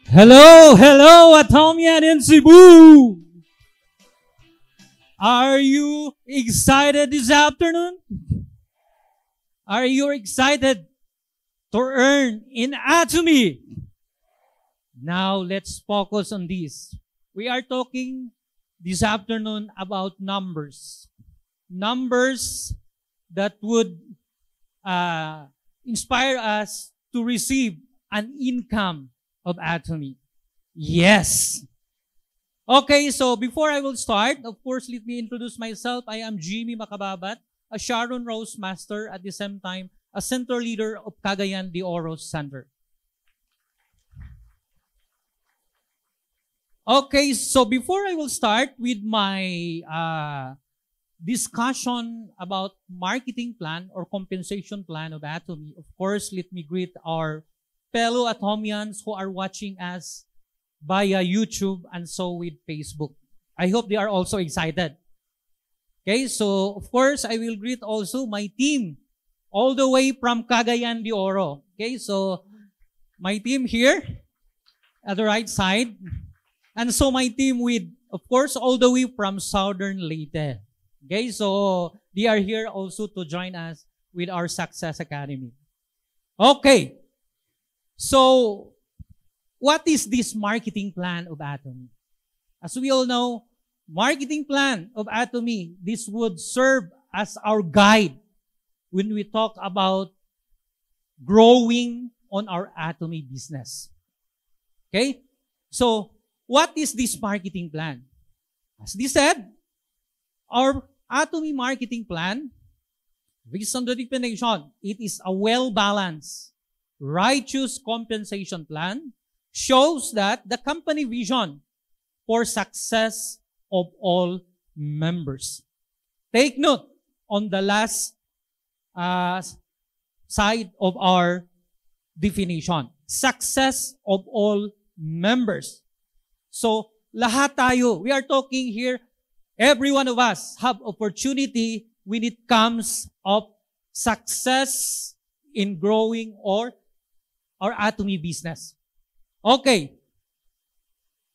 Hello, hello, Atomian in Cebu. Are you excited this afternoon? Are you excited to earn in Atomy? Now let's focus on this. We are talking this afternoon about numbers. Numbers that would inspire us to receive an income of Atomy. Yes. Okay, so before I will start, of course, let me introduce myself. I am Jimmy Makababat, a Sharon Rose Master, at the same time, a center leader of Cagayan de Oro Center. Okay, so before I will start with my discussion about marketing plan or compensation plan of Atomy, of course, let me greet our fellow Atomians who are watching us via YouTube and so with Facebook. I hope they are also excited. Okay, so of course, I will greet also my team all the way from Cagayan de Oro. Okay, so my team here at the right side. And so my team with, of course, all the way from Southern Leyte. Okay, so they are here also to join us with our Success Academy. Okay, so what is this marketing plan of Atomy? As we all know, marketing plan of Atomy, this would serve as our guide when we talk about growing on our Atomy business. Okay, so what is this marketing plan? As they said, our Atomy marketing plan, based on the definition, it is a well-balanced, righteous compensation plan, shows that the company vision for success of all members. Take note on the last side of our definition. Success of all members. So, lahat tayo, we are talking here, every one of us have opportunity when it comes of success in growing or our Atomy business. Okay.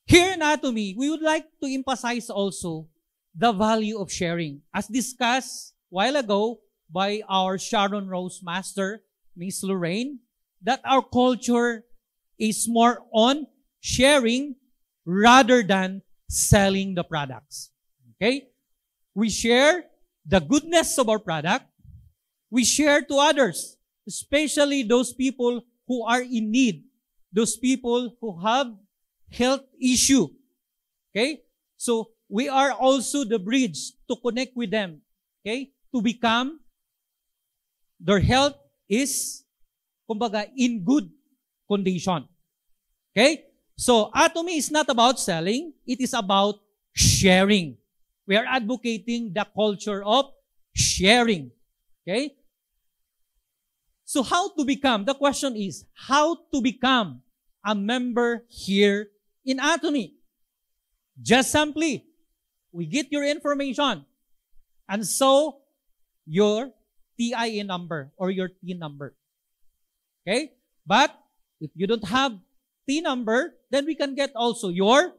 Here in Atomy, we would like to emphasize also the value of sharing. As discussed a while ago by our Sharon Rose Master, Miss Lorraine, that our culture is more on sharing rather than selling the products. Okay? We share the goodness of our product. We share to others, especially those people who are in need, those people who have health issue. Okay? So, we are also the bridge to connect with them. Okay? To become, their health is, kumbaga, in good condition. Okay? So, Atomy is not about selling. It is about sharing. We are advocating the culture of sharing. Okay? So, how to become? The question is, how to become a member here in Atomy? Just simply, we get your information. And so, your TIN number or your TIN number. Okay? But, if you don't have TIN number, then we can get also your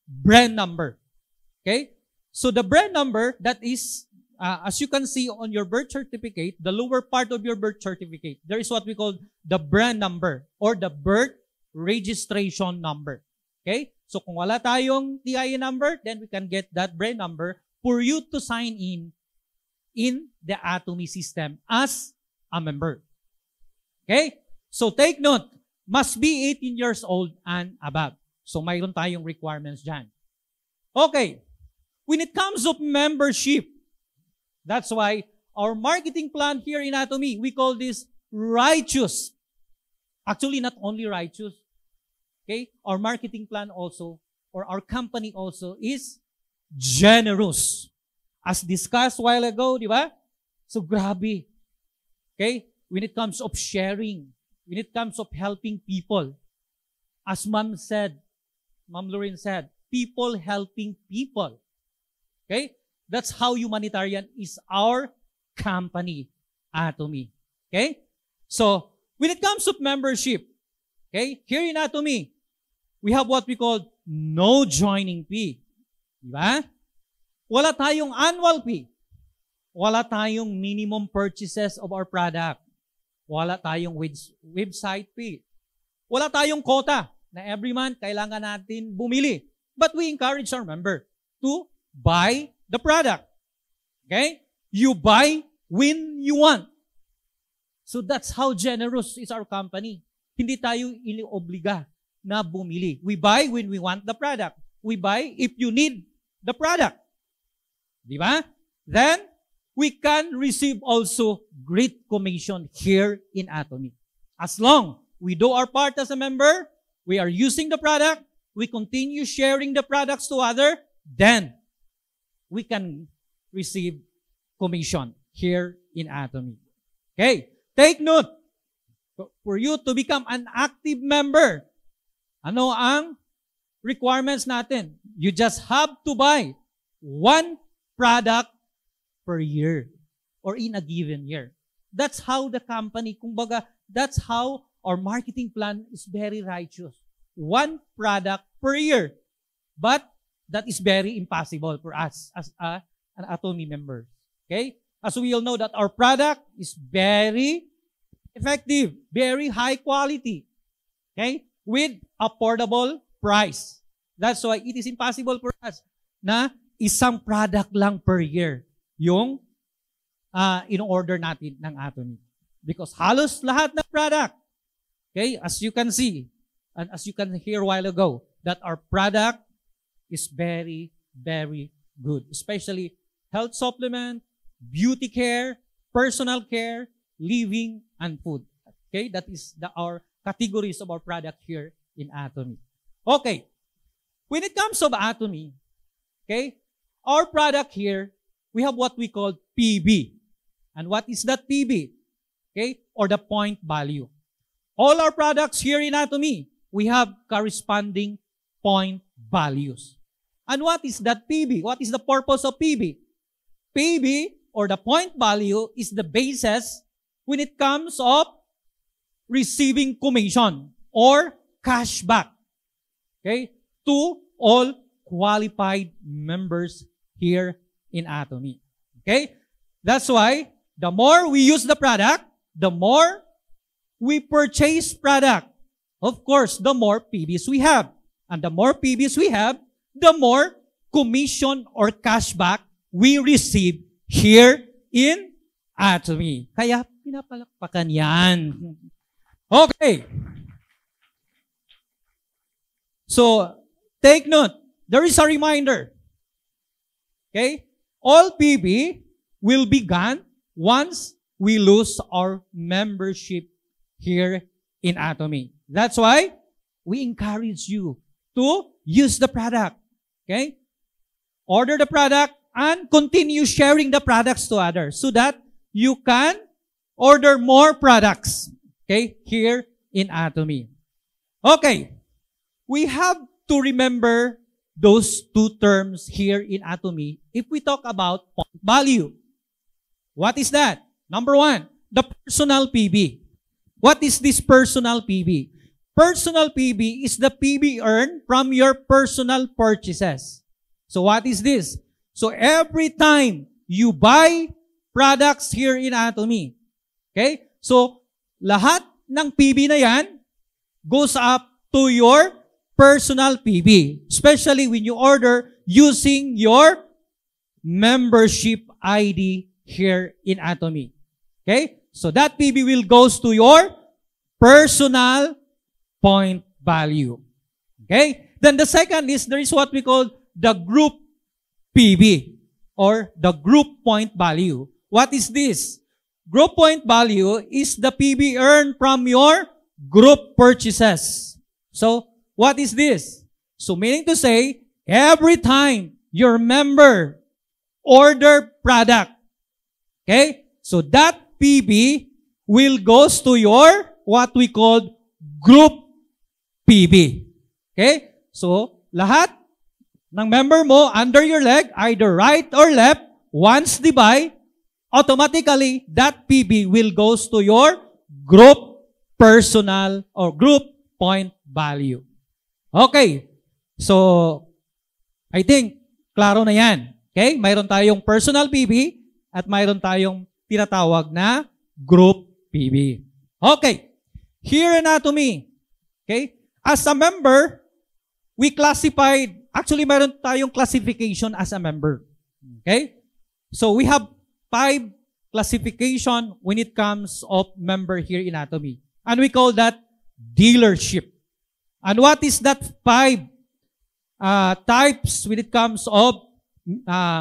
brand number. Okay? So the brand number, that is, as you can see on your birth certificate, the lower part of your birth certificate, there is what we call the brand number or the birth registration number. Okay? So kung wala tayong TIN number, then we can get that brand number for you to sign in the Atomy system as a member. Okay? So take note, must be 18 years old and above. So mayroon tayong requirements dyan. Okay. When it comes of membership, that's why our marketing plan here in Atomy, we call this righteous. Actually, not only righteous. Okay? Our marketing plan also, or our company also, is generous. As discussed a while ago, di ba? So grabe. Okay? When it comes of sharing, when it comes of helping people, as Ma'am Lorraine said, people helping people. Okay? That's how humanitarian is our company, Atomy. Okay? So, when it comes to membership, okay, here in Atomy, we have what we call no joining fee. Diba? Wala tayong annual fee. Wala tayong minimum purchases of our product. Wala tayong website fee. Wala tayong quota na every month kailangan natin bumili. But we encourage our member to buy the product. Okay? You buy when you want. So that's how generous is our company. Hindi tayo iniobliga na bumili. We buy when we want the product. We buy if you need the product. Di ba? Then, we can receive also great commission here in Atomy. As long we do our part as a member, we are using the product, we continue sharing the products to others, then we can receive commission here in Atomy. Okay, take note. For you to become an active member, ano ang requirements natin? You just have to buy one product per year or in a given year. That's how the company, kumbaga, that's how our marketing plan is very righteous. One product per year. But that is very impossible for us as an Atomy member. Okay? As we all know that our product is very effective, very high quality. Okay? With affordable price. That's why it is impossible for us na isang product lang per year yung in-order natin ng Atomy. Because halos lahat ng product, okay, as you can see, and as you can hear a while ago, that our product is very, very good. Especially health supplement, beauty care, personal care, living, and food. Okay, that is our categories of our product here in Atomy. Okay, when it comes to Atomy, okay, our product here, we have what we call PB. And what is that PB? Okay, or the point value. All our products here in Atomy, we have corresponding point values. And what is that PB? What is the purpose of PB? PB, or the point value, is the basis when it comes of receiving commission or cashback, okay, to all qualified members here in Atomy. Okay? That's why the more we use the product, the more we purchase product. Of course, the more PBs we have. And the more PBs we have, the more commission or cashback we receive here in Atomy. Kaya pinapalakpakan yan. Okay. So, take note. There is a reminder. Okay? All PB will be gone once we lose our membership here in Atomy. That's why we encourage you to use the product. Okay? Order the product and continue sharing the products to others so that you can order more products. Okay? Here in Atomy. Okay. We have to remember those two terms here in Atomy if we talk about point value. What is that? Number one, the personal PB. What is this personal PB? Personal PB is the PB earned from your personal purchases. So what is this? So every time you buy products here in Atomy, okay? So lahat ng PB na yan goes up to your personal PB, especially when you order using your membership ID here in Atomy. Okay? So that PB will goes to your personal point value. Okay? Then the second is there is what we call the group PB or the group point value. What is this? Group point value is the PB earned from your group purchases. So, what is this? So, meaning to say, every time your member order product, okay, so that PB will goes to your, what we call, group PB. Okay? So, lahat ng member mo under your leg, either right or left, once they buy, automatically, that PB will goes to your group personal or group point value. Okay. So, I think, klaro na yan. Okay? Mayroon tayong personal PB at mayroon tayong tinatawag na group PB. Okay. Here anatomy. Okay? As a member, we classified, actually mayroon tayong classification as a member. Okay? So we have 5 classification when it comes of member here in anatomy. And we call that dealership. And what is that 5 types when it comes of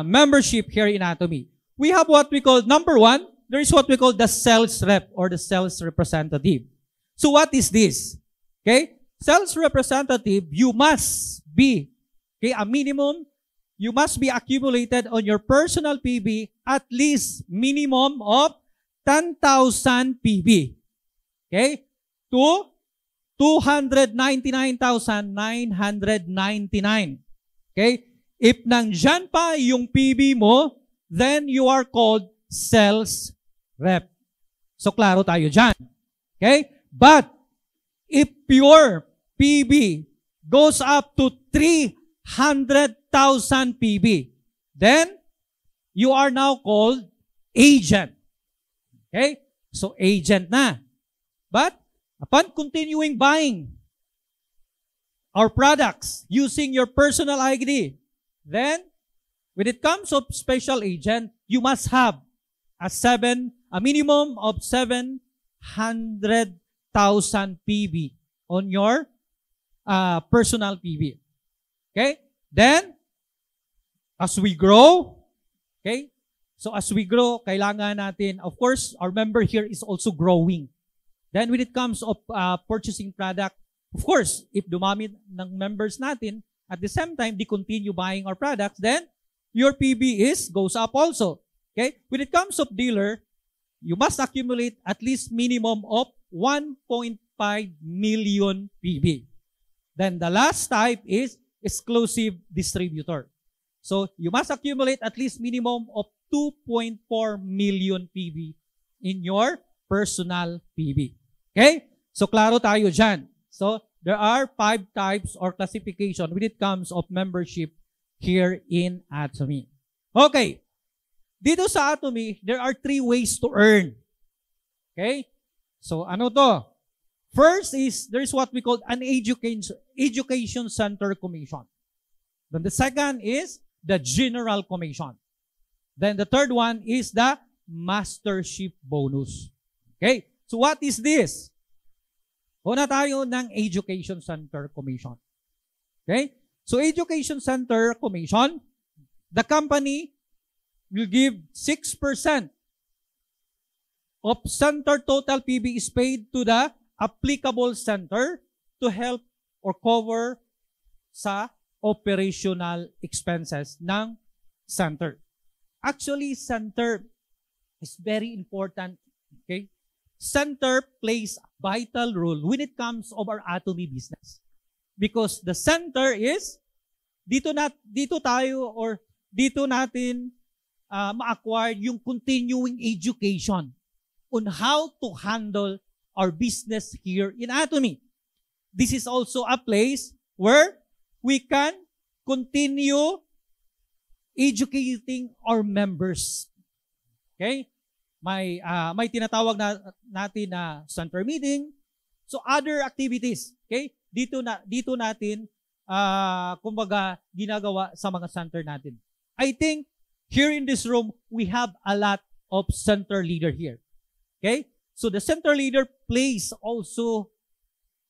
membership here in anatomy? We have what we call, number 1, there is what we call the sales rep or the sales representative. So what is this? Okay? Sales representative, you must be, okay, a minimum, you must be accumulated on your personal PB at least minimum of 10,000 PB. Okay? To 299,999. Okay? If nandyan pa yung PB mo, then you are called sales rep. So, klaro tayo dyan. Okay? But, if your PB goes up to 300,000 PB, then you are now called agent. Okay? So, agent na. But, upon continuing buying our products using your personal ID, then, when it comes of special agent, you must have a minimum of 700,000 PB on your personal PB. Okay? Then, as we grow, okay? So as we grow, kailangan natin, of course, our member here is also growing. Then when it comes of purchasing product, of course, if dumami ng members natin, at the same time, they continue buying our products, then your PB goes up also. Okay? When it comes of dealer, you must accumulate at least minimum of 1.5 million PB. Then the last type is exclusive distributor. So you must accumulate at least minimum of 2.4 million PB in your personal PB. Okay? So klaro tayo dyan. So there are 5 types or classification when it comes of membership here in Atomy. Okay. Dito sa Atomy, there are 3 ways to earn. Okay? So ano to? First is, there is what we call an education center commission. Then the second is the general commission. Then the third one is the mastership bonus. Okay? So what is this? Una tayo ng education center commission. Okay? So education center commission, the company will give 6% of center total PB is paid to the applicable center to help or cover sa operational expenses ng center. Actually, center is very important. Okay? Center plays a vital role when it comes of our Atomy business. Because the center is, dito natin ma-acquire yung continuing education on how to handle our business here in Atomy. This is also a place where we can continue educating our members. Okay? May tinatawag natin na center meeting. So other activities, okay? Dito natin kumbaga ginagawa sa mga center natin. I think here in this room we have a lot of center leader here. Okay? So the center leader plays also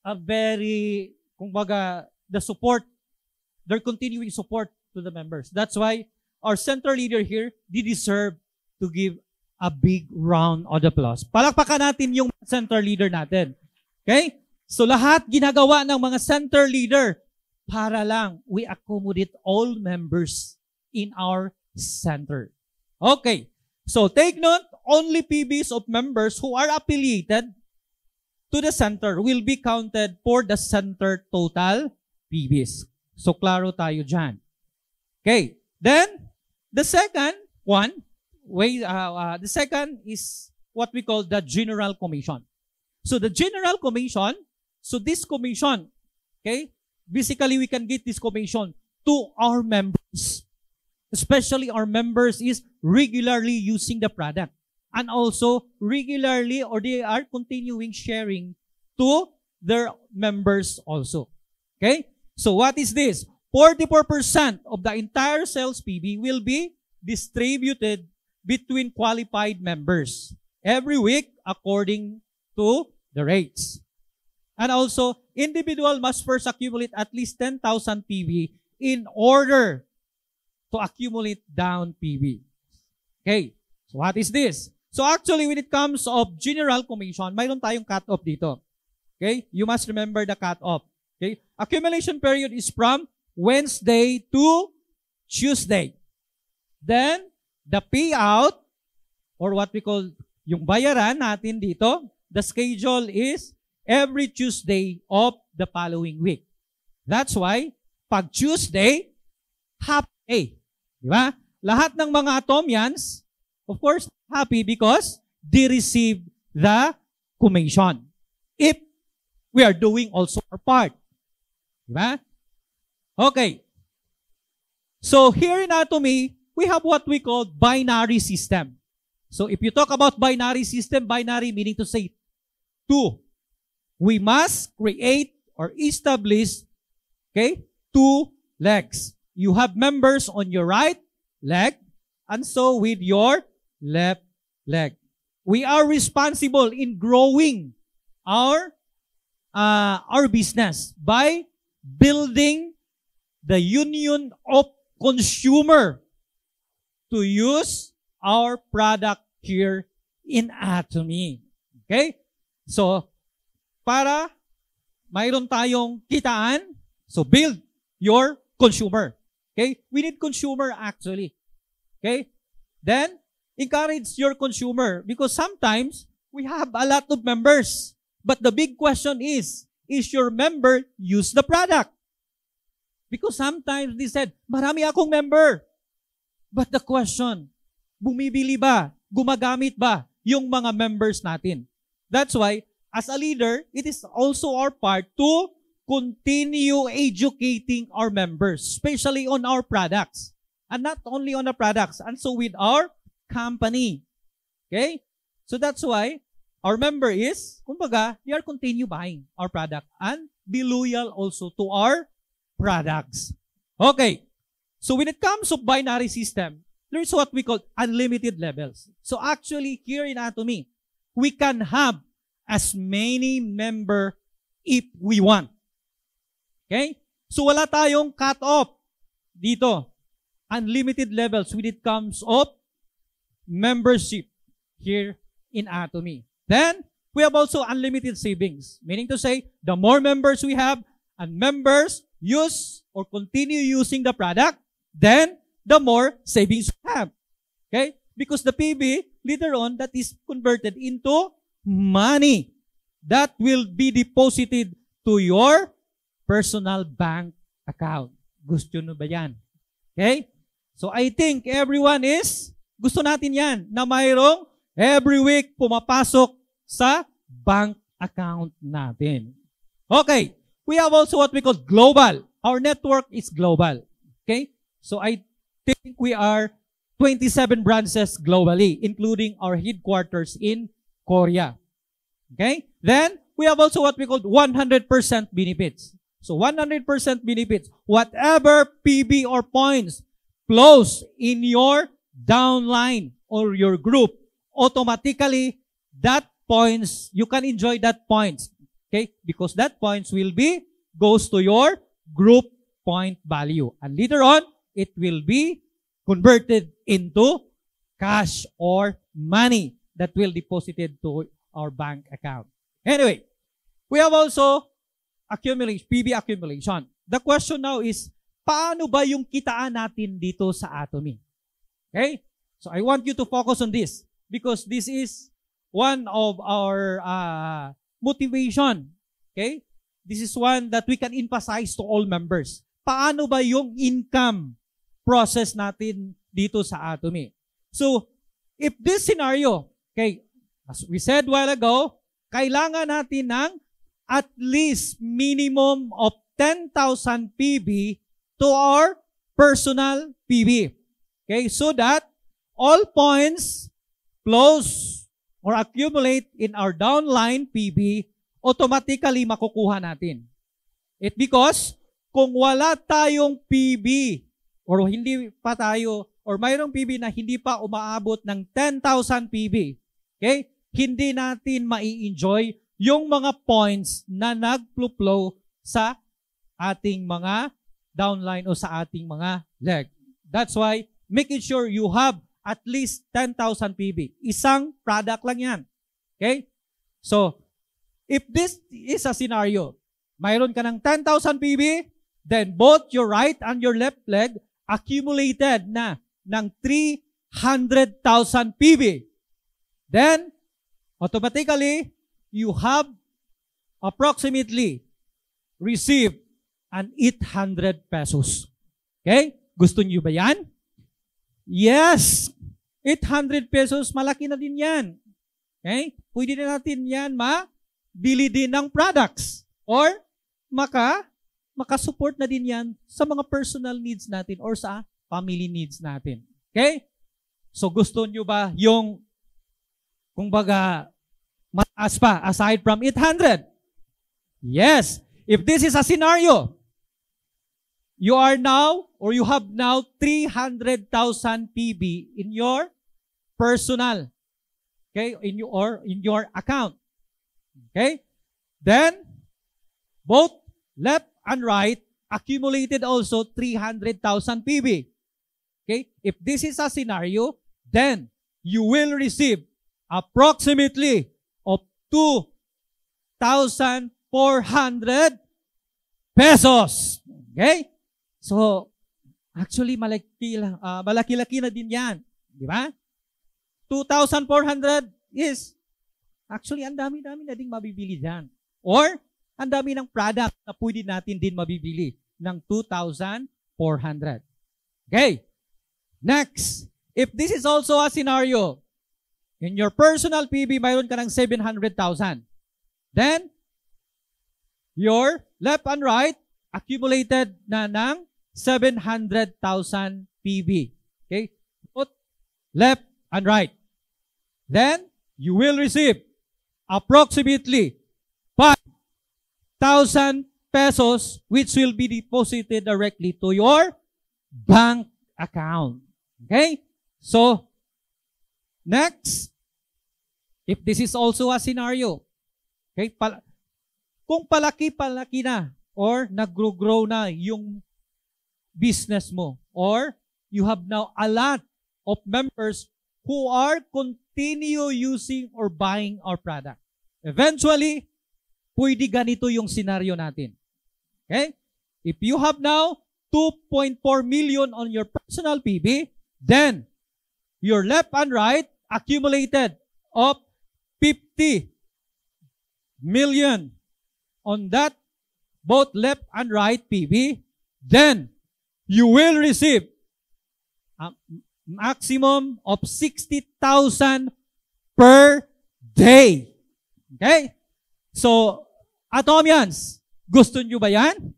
a very, kumbaga, their continuing support to the members. That's why our center leader here, they deserve to give a big round of applause. Palakpakan natin yung center leader natin. Okay? So lahat ginagawa ng mga center leader para lang we accommodate all members in our center. Okay. So take note, only PBs of members who are affiliated to the center will be counted for the center total PBs. So klaro tayo dyan. Okay. Then, the second is what we call the General Commission. So the General Commission, so this commission, okay, basically we can get this commission to our members. Especially our members is regularly using the product. And also regularly, or they are continuing sharing to their members also. Okay? So what is this? 44% of the entire sales PB will be distributed between qualified members every week according to the rates. And also, individual must first accumulate at least 10,000 PB in order to accumulate down PB. Okay, so what is this? So actually, when it comes of general commission, mayroon tayong cut-off dito. Okay, you must remember the cut-off. Okay, accumulation period is from Wednesday to Tuesday. Then, the payout, or what we call yung bayaran natin dito, the schedule is every Tuesday of the following week. That's why, pag Tuesday, half day. Diba? Lahat ng mga Atomians, of course, happy because they receive the commission. If we are doing also our part. Diba? Okay. So here in Atomy, we have what we call binary system. So if you talk about binary system, binary meaning to say two. We must create or establish, okay, two legs. You have members on your right leg, and so with your left leg. We are responsible in growing our business by building the union of consumer to use our product here in Atomy. Okay? So, para mayroon tayong kitaan, so build your consumer. Okay? We need consumer actually. Okay? Then, encourage your consumer because sometimes we have a lot of members. But the big question is your member use the product? Because sometimes they said, marami akong member. But the question, bumibili ba? Gumagamit ba yung mga members natin? That's why, as a leader, it is also our part to continue educating our members, especially on our products. And not only on the products, and so with our company. Okay? So that's why our member is, kumbaga, they are continue buying our product and be loyal also to our products. Okay. So when it comes to binary system, there's what we call unlimited levels. So actually, here in Atomy, we can have as many member if we want. Okay? So wala tayong cut-off dito. Unlimited levels when it comes of membership here in Atomy. Then, we have also unlimited savings. Meaning to say, the more members we have and members use or continue using the product, then the more savings we have. Okay? Because the PB, later on, that is converted into money that will be deposited to your personal bank account. Gusto nyo ba yan? Okay? So I think everyone gusto natin yan na mayroong every week pumapasok sa bank account natin. Okay. We have also what we call global. Our network is global. Okay? So I think we are 27 branches globally, including our headquarters in Korea. Okay? Then, we have also what we call 100% benefits. So 100% benefits. Whatever PB or points flows in your downline or your group, automatically, that points, you can enjoy that points. Okay? Because that points goes to your group point value. And later on, it will be converted into cash or money that will deposited to our bank account. Anyway, we have also accumulation, PB accumulation. The question now is, paano ba yung kitaan natin dito sa Atomy? Okay? So I want you to focus on this because this is one of our motivation. Okay? This is one that we can emphasize to all members. Paano ba yung income process natin dito sa Atomy? So, if this scenario, okay, as we said a while ago, kailangan natin ng at least minimum of 10,000 PB to our personal PB. Okay, so that all points flows or accumulate in our downline PB, automatically makukuha natin. It because kung wala tayong PB or hindi pa tayo or mayroong PB na hindi pa umaabot ng 10,000 PB, okay, hindi natin mai-enjoy yung mga points na nag-flow sa ating mga downline o sa ating mga leg. That's why making sure you have at least 10,000 PB. Isang product lang yan. Okay? So, if this is a scenario, mayroon ka ng 10,000 PB, then both your right and your left leg accumulated na ng 300,000 PB. Then, automatically, you have approximately received an 800 pesos. Okay? Gusto niyo ba yan? Yes! 800 pesos, malaki na din yan. Okay? Pwede na natin yan mabili din ng products. Or makasupport na din yan sa mga personal needs natin or sa family needs natin. Okay? So gusto nyo ba yung, kung baga, mataas pa aside from 800? Yes! If this is a scenario, you are now, or you have now 300,000 PB in your personal, okay, in your account. Okay? Then, both left and right accumulated also 300,000 PB. Okay? If this is a scenario, then you will receive approximately of 2,400 pesos. Okay? So, actually, malaki-laki na din yan. Di ba? 2,400 is, actually, ang dami-dami na din mabibili dyan. Or, ang dami ng product na pwede natin din mabibili ng 2,400. Okay. Next, if this is also a scenario, in your personal PB, mayroon ka ng 700,000. Then, your left and right accumulated na ng 700,000 PB. Okay? Both left and right. Then, you will receive approximately 5,000 pesos which will be deposited directly to your bank account. Okay? So, next, if this is also a scenario, okay, kung palaki-palaki na or nag-grow na yung business mo, or you have now a lot of members who are continue using or buying our product. Eventually, pwede ganito yung scenario natin. Okay? If you have now 2.4 million on your personal PB, then your left and right accumulated of 50 million on that both left and right PB, then you will receive a maximum of 60,000 per day. Okay? So, Atomians, gusto nyo ba yan?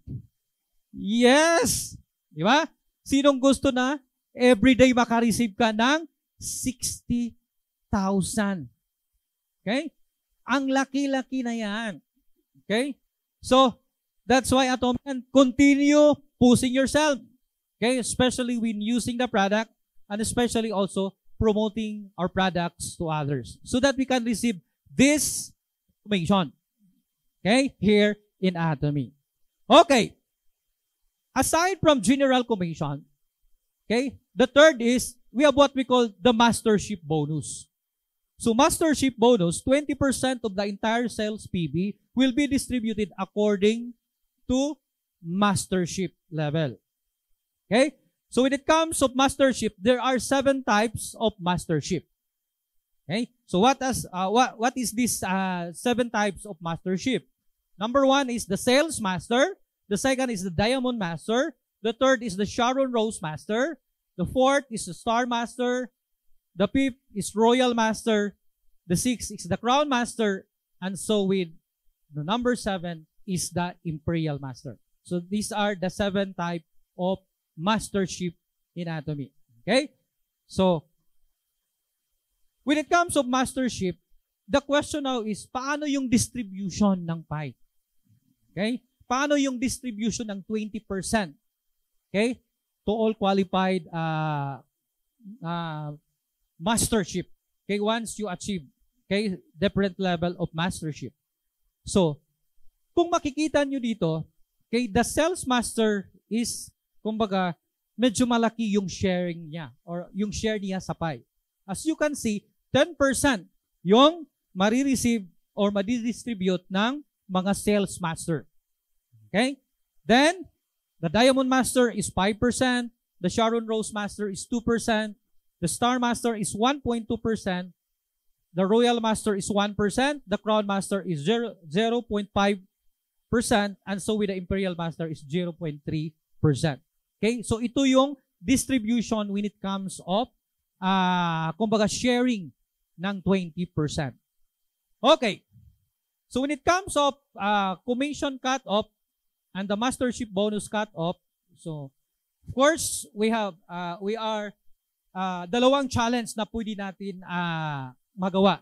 Yes! Di ba? Sinong gusto na everyday makareceive ka ng 60,000? Okay? Ang laki-laki na yan. Okay? So, that's why, Atomian, continue pushing yourself. Okay? Especially when using the product and especially also promoting our products to others so that we can receive this information. Okay? Here in Atomy. Okay. Aside from general commission, okay, the third is we have what we call the mastership bonus. So mastership bonus, 20% of the entire sales PB will be distributed according to mastership level. Okay? So when it comes of mastership, there are 7 types of mastership. Okay? So what is this 7 types of mastership? Number 1 is the sales master. The second is the diamond master. The third is the Sharon Rose master. The fourth is the star master. The fifth is royal master. The sixth is the crown master. And so with the number 7 is the imperial master. So these are the 7 type of mastership in Atomy. Okay? So, when it comes of mastership, the question now is, paano yung distribution ng pie? Okay? Paano yung distribution ng 20%? Okay? To all qualified mastership. Okay? Once you achieve, okay, different level of mastership. So, kung makikita nyo dito, okay, the sales master is, kumbaga, medyo malaki yung sharing niya or yung share niya sa pie. As you can see, 10% yung marireceive or madidistribute ng mga sales master. Okay? Then, the Diamond Master is 5%, the Sharon Rose Master is 2%, the Star Master is 1.2%, the Royal Master is 1%, the Crown Master is 0.5%, and so with the Imperial Master is 0.3%. Okay? So ito yung distribution when it comes of, kumbaga sharing ng 20%. Okay. So when it comes of commission cut-off and the mastership bonus cut-off, so of course we are dalawang challenge na pwede natin magawa.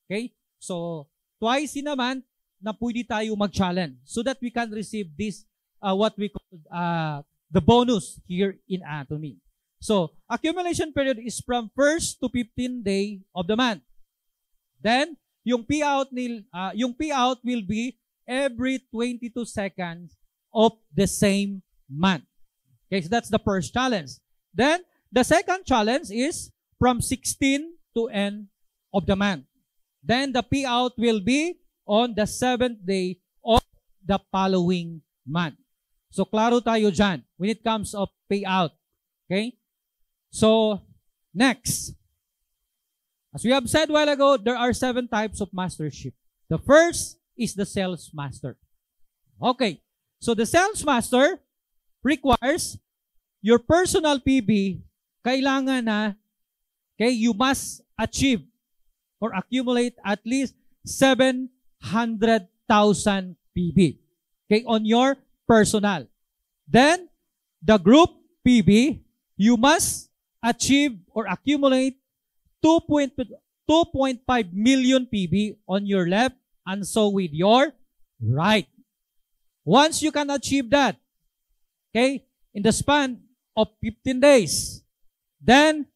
Okay? So twice naman na pwede tayo mag-challenge so that we can receive this what we call the bonus here in Atomy. So, accumulation period is from 1st to 15th day of the month. Then, yung payout will be every 22 seconds of the same month. Okay, so that's the first challenge. Then, the second challenge is from 16 to end of the month. Then, the payout will be on the 7th day of the following month. So, klaro tayo dyan when it comes of payout. Okay? So, next. As we have said a while ago, there are 7 types of mastership. The first is the sales master. Okay. So, the sales master requires your personal PB, kailangan na, okay, you must achieve or accumulate at least 700,000 PB. Okay, on your personal. Then, the group PB, you must achieve or accumulate 2.5 million PB on your left and so with your right. Once you can achieve that, okay, in the span of 15 days, then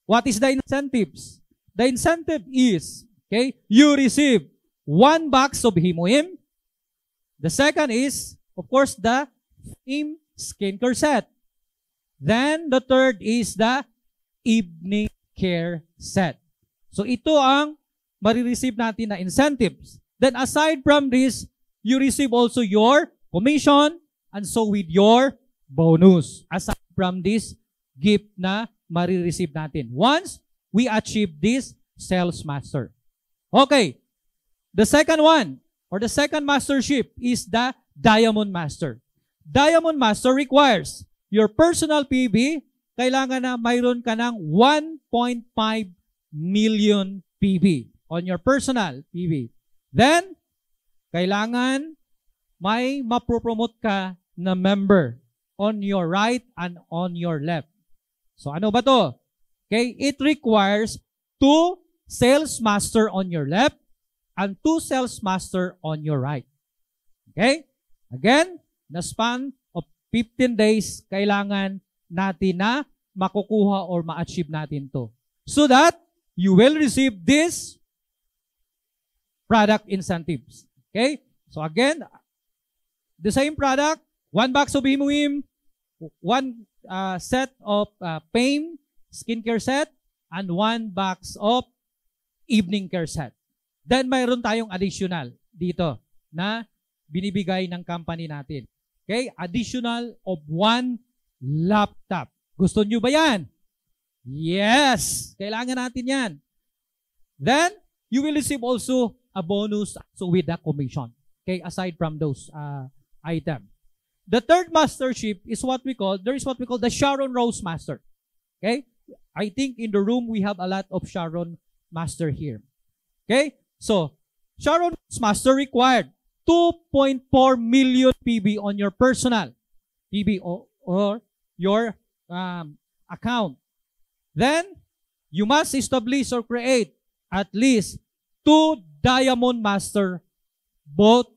what is the incentives? The incentive is, okay, you receive 1 box of Himo-Him. The second is, of course, the Him skincare set. Then, the third is the evening care set. So, ito ang marireceive natin na incentives. Then, aside from this, you receive also your commission and so with your bonus. Aside from this gift na marireceive natin. Once we achieve this sales master. Okay. The second one, or the second mastership is the Diamond Master. Diamond Master requires your personal PB, kailangan na mayroon ka ng 1.5 million PB on your personal PB. Then, kailangan may mapropromote ka na member on your right and on your left. So, ano ba to? Okay, it requires 2 sales master on your left and 2 sales master on your right. Okay? Again, the span of 15 days, kailangan natin na makukuha or ma-achieve natin to. So that you will receive this product incentives. Okay? So again, the same product, 1 box of Himo-Him, 1 set of Pain skincare set, and 1 box of evening care set. Then mayroon tayong additional dito na binibigay ng company natin. Okay? Additional of 1 laptop. Gusto nyo ba yan? Yes! Kailangan natin yan. Then, you will receive also a bonus so with the commission. Okay? Aside from those items. The third mastership is what we call, there is what we call the Sharon Rose Master. Okay? I think in the room we have a lot of Sharon Master here. Okay? So, Sharon Rose Master required 2.4 million PB on your personal PB or your account. Then, you must establish or create at least 2 Diamond Master both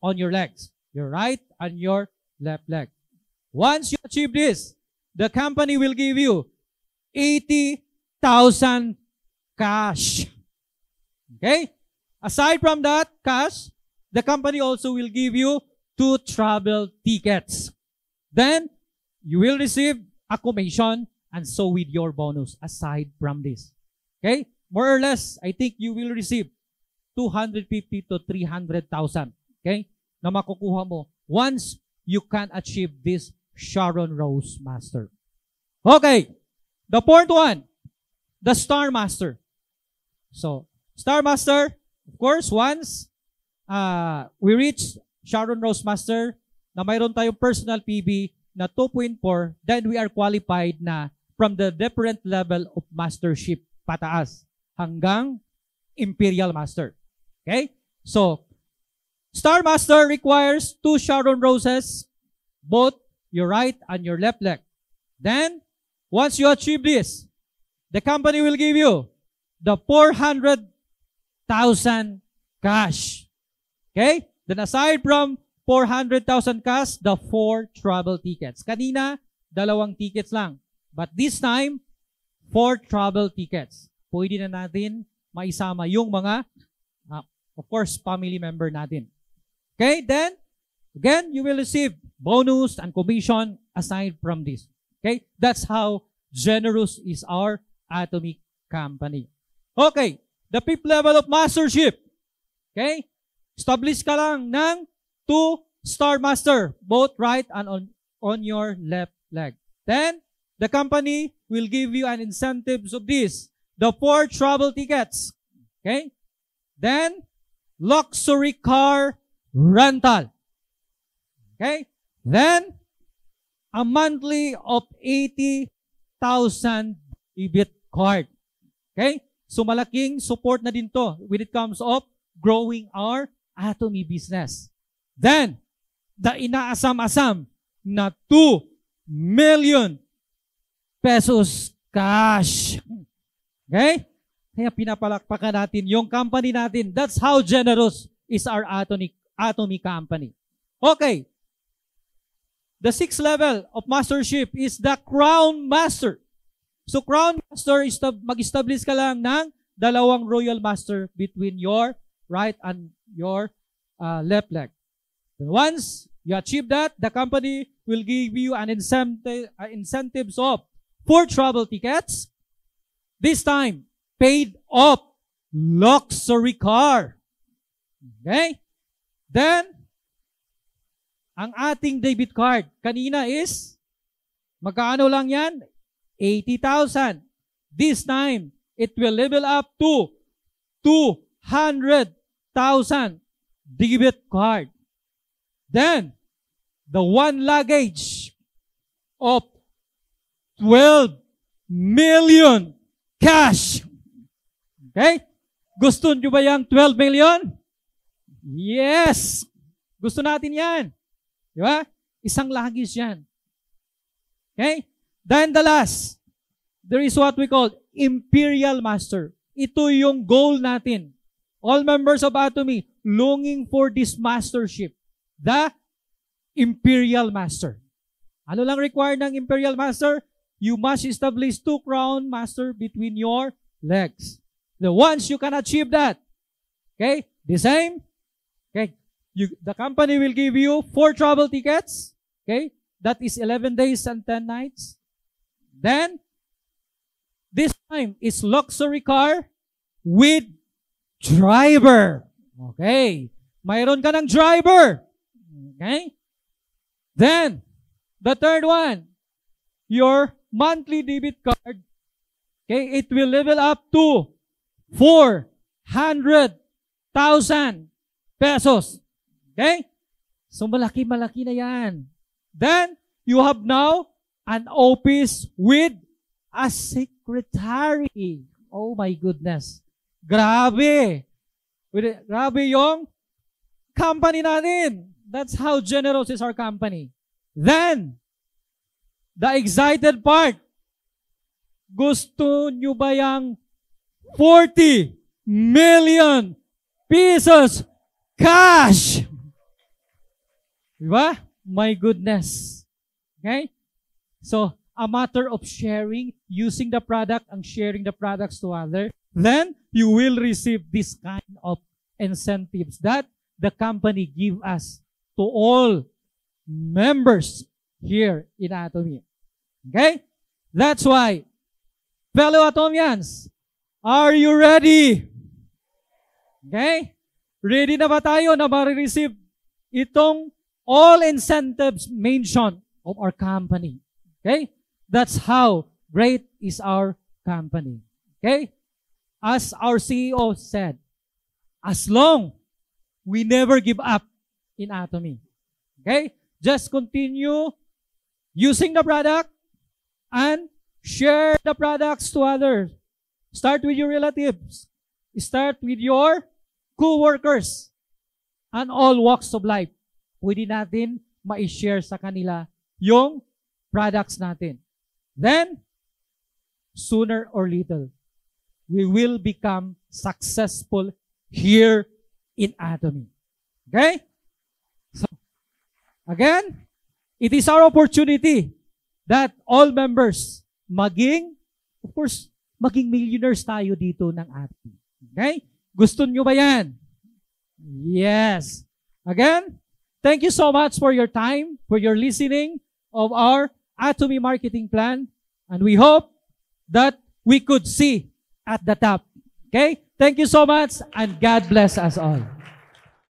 on your legs, your right and your left leg. Once you achieve this, the company will give you 80,000 cash. Okay? Aside from that cash, the company also will give you 2 travel tickets. Then, you will receive a commission and so with your bonus aside from this. Okay? More or less, I think you will receive 250 to 300,000. Okay? Na makukuha mo once you can achieve this Sharon Rose Master. Okay. The fourth one, the Star Master. So, Star Master, of course, once we reach Sharon Rose Master na mayroon tayong personal PB na 2.4, then we are qualified na from the different level of mastership pataas hanggang Imperial Master. Okay? So, Star Master requires 2 Sharon Roses, both your right and your left leg. Then, once you achieve this, the company will give you the 400,000 cash. Okay? Then aside from 400,000 cash, the 4 travel tickets. Kanina, 2 tickets lang. But this time, 4 travel tickets. Pwede na natin maisama yung mga, of course, family member natin. Okay? Then, again, you will receive bonus and commission aside from this. Okay? That's how generous is our Atomic Company. Okay. The 5th level of mastership. Okay? Establish ka lang ng 2 Star Master, both right and on your left leg. Then, the company will give you an incentives of this. The 4 travel tickets. Okay? Then, luxury car rental. Okay? Then, a monthly of 80,000 debit card. Okay? So, malaking support na din to when it comes of growing our Atomy business. Then, the inaasam-asam na 2 million pesos cash. Okay? Kaya pinapalakpakan natin yung company natin. That's how generous is our Atomy Company. Okay. The 6th level of mastership is the Crown Master. So, Crown Master, mag-establish ka lang ng 2 Royal Master between your right and your left leg. Once you achieve that, the company will give you an incentives of 4 travel tickets. This time, paid off luxury car. Okay? Then, ang ating debit card, kanina is, magkano lang yan? 80,000. This time, it will level up to 200,000 debit card. Then, the 1 luggage of 12 million cash. Okay? Gusto nyo ba yung 12 million? Yes! Gusto natin yan. Di ba? Isang luggage yan. Okay? Then the last, there is what we call Imperial Master. Ito yung goal natin. All members of Atomy longing for this mastership. The Imperial Master. Ano lang required ng Imperial Master? You must establish 2 Crown Master between your legs. Once you can achieve that, okay, the same, okay, the company will give you 4 travel tickets, okay, that is 11 days and 10 nights. Then, this time is luxury car with driver. Okay. Mayroon ka ng driver. Okay. Then, the third one, your monthly debit card, okay, it will level up to 400,000 pesos. Okay? So, malaki-malaki na yan. Then, you have now an office with a secretary. Oh my goodness. Grabe. Grabe yung company natin. That's how generous is our company. Then, the excited part. Gusto nyo ba yung 40 million pesos cash? Diba? My goodness. Okay? So, a matter of sharing, using the product and sharing the products to others, then you will receive this kind of incentives that the company give us to all members here in Atomy. Okay? That's why, fellow Atomians, are you ready? Okay? Ready na ba tayo na ma-receive itong all incentives mentioned of our company? Okay? That's how great is our company. Okay? As our CEO said, as long we never give up in Atomy. Okay? Just continue using the product and share the products to others. Start with your relatives. Start with your co-workers and all walks of life. Pwede natin ma-share sa kanila yung products natin. Then, sooner or later, we will become successful here in Atomy. Okay? So, again, it is our opportunity that all members of course, maging millionaires tayo dito ng Atomy. Okay? Gusto nyo ba yan? Yes. Again, thank you so much for your time, for your listening of our Atomy marketing plan. And we hope that we could see at the top. Okay? Thank you so much and God bless us all.